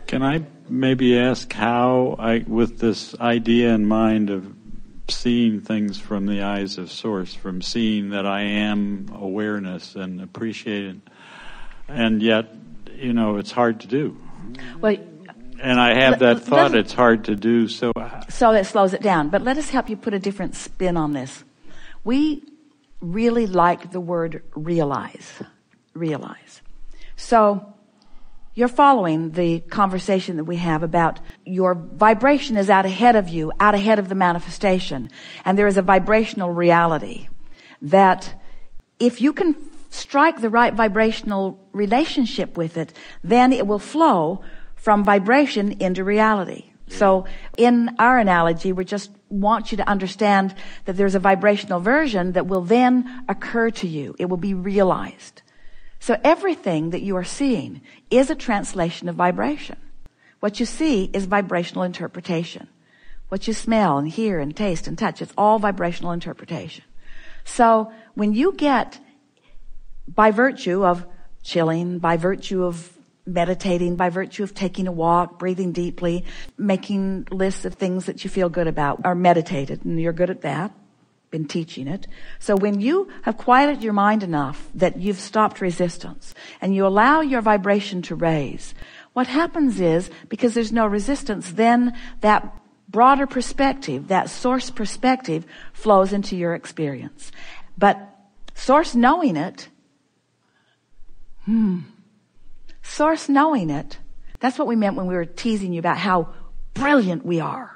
Can I maybe ask how, with this idea in mind of seeing things from the eyes of Source, from seeing that I am awareness and appreciating, and yet, it's hard to do. Well, and I have that thought, it's hard to do, so it slows it down. But let us help you put a different spin on this. We really like the word realize. Realize. So you're following the conversation that we have about your vibration is out ahead of you, out ahead of the manifestation. And there is a vibrational reality that if you can strike the right vibrational relationship with it, then it will flow from vibration into reality. So in our analogy, we just want you to understand that there's a vibrational version that will then occur to you. It will be realized. So everything that you are seeing is a translation of vibration. What you see is vibrational interpretation. What you smell and hear and taste and touch, it's all vibrational interpretation. So when you get, by virtue of chilling, by virtue of meditating, by virtue of taking a walk, breathing deeply, making lists of things that you feel good about, or meditated, and you're good at that, been teaching it. So when you have quieted your mind enough that you've stopped resistance and you allow your vibration to raise, what happens is, because there's no resistance, then that broader perspective, that Source perspective, flows into your experience. But Source knowing it, Source knowing it, that's what we meant when we were teasing you about how brilliant we are.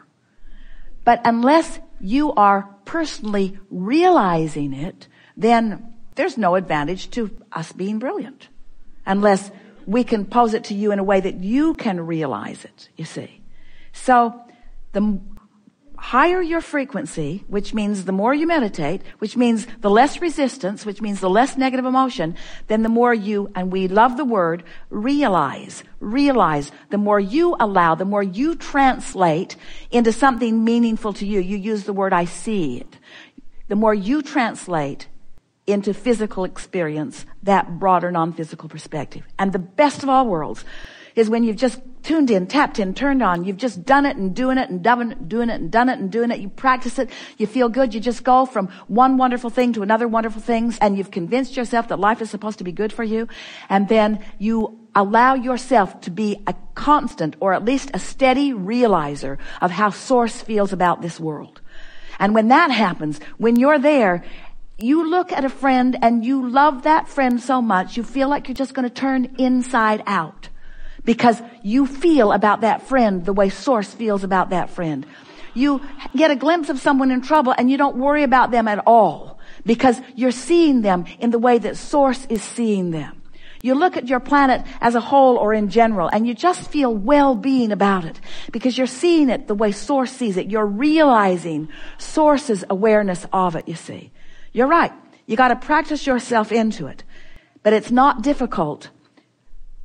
But unless you are personally realizing it, then there's no advantage to us being brilliant. Unless we can pose it to you in a way that you can realize it, you see. So the higher your frequency, which means the more you meditate, which means the less resistance, which means the less negative emotion, then the more you, and we love the word, realize, the more you allow, the more you translate into something meaningful to you. You use the word I see it. The more you translate into physical experience, that broader non-physical perspective. And the best of all worlds is when you've just tuned in, tapped in, turned on. You've just done it and doing it and doing it and done it and doing it. You practice it. You feel good. You just go from one wonderful thing to another wonderful thing, and you've convinced yourself that life is supposed to be good for you. And then you allow yourself to be a constant, or at least a steady realizer of how Source feels about this world. And when that happens, when you're there, you look at a friend and you love that friend so much, you feel like you're just going to turn inside out. Because you feel about that friend the way Source feels about that friend. You get a glimpse of someone in trouble and you don't worry about them at all. Because you're seeing them in the way that Source is seeing them. You look at your planet as a whole or in general and you just feel well-being about it. Because you're seeing it the way Source sees it. You're realizing Source's awareness of it, you see. You're right. You got to practice yourself into it. But it's not difficult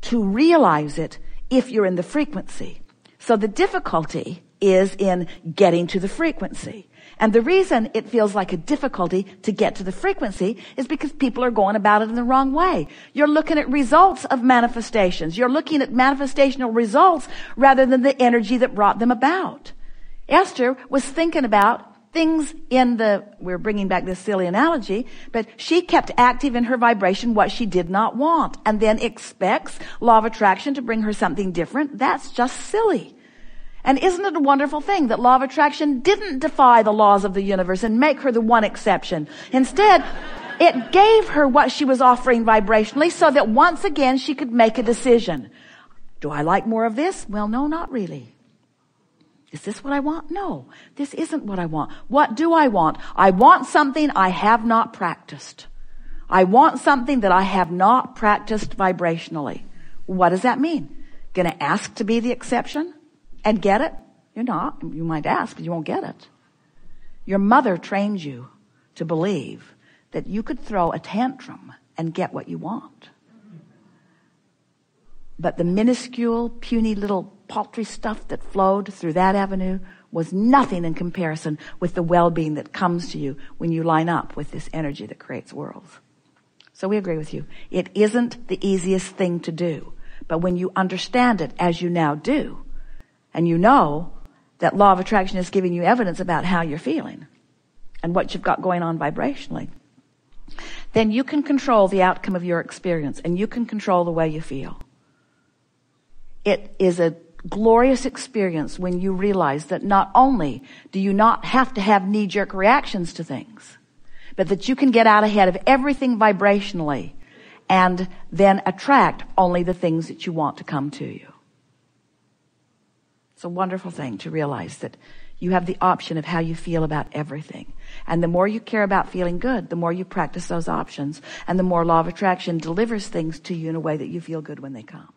to realize it if you're in the frequency. So the difficulty is in getting to the frequency. And the reason it feels like a difficulty to get to the frequency is because people are going about it in the wrong way. You're looking at results of manifestations. You're looking at manifestational results rather than the energy that brought them about. Esther was thinking about things we're bringing back this silly analogy, but she kept active in her vibration what she did not want and then expects law of attraction to bring her something different. That's just silly. And isn't it a wonderful thing that law of attraction didn't defy the laws of the universe and make her the one exception? Instead, it gave her what she was offering vibrationally so that once again she could make a decision. Do I like more of this? Well, no, not really. Is this what I want? No, this isn't what I want. What do I want? I want something I have not practiced. I want something that I have not practiced vibrationally. What does that mean? Going to ask to be the exception and get it? You're not. You might ask, but you won't get it. Your mother trained you to believe that you could throw a tantrum and get what you want. But the minuscule, puny little paltry stuff that flowed through that avenue was nothing in comparison with the well-being that comes to you when you line up with this energy that creates worlds. So we agree with you. It isn't the easiest thing to do, But when you understand it, as you now do, and you know that law of attraction is giving you evidence about how you're feeling and what you've got going on vibrationally, then you can control the outcome of your experience, and you can control the way you feel. It is a glorious experience when you realize that not only do you not have to have knee-jerk reactions to things, but that you can get out ahead of everything vibrationally and then attract only the things that you want to come to you. It's a wonderful thing to realize that you have the option of how you feel about everything. And the more you care about feeling good, the more you practice those options, and the more law of attraction delivers things to you in a way that you feel good when they come.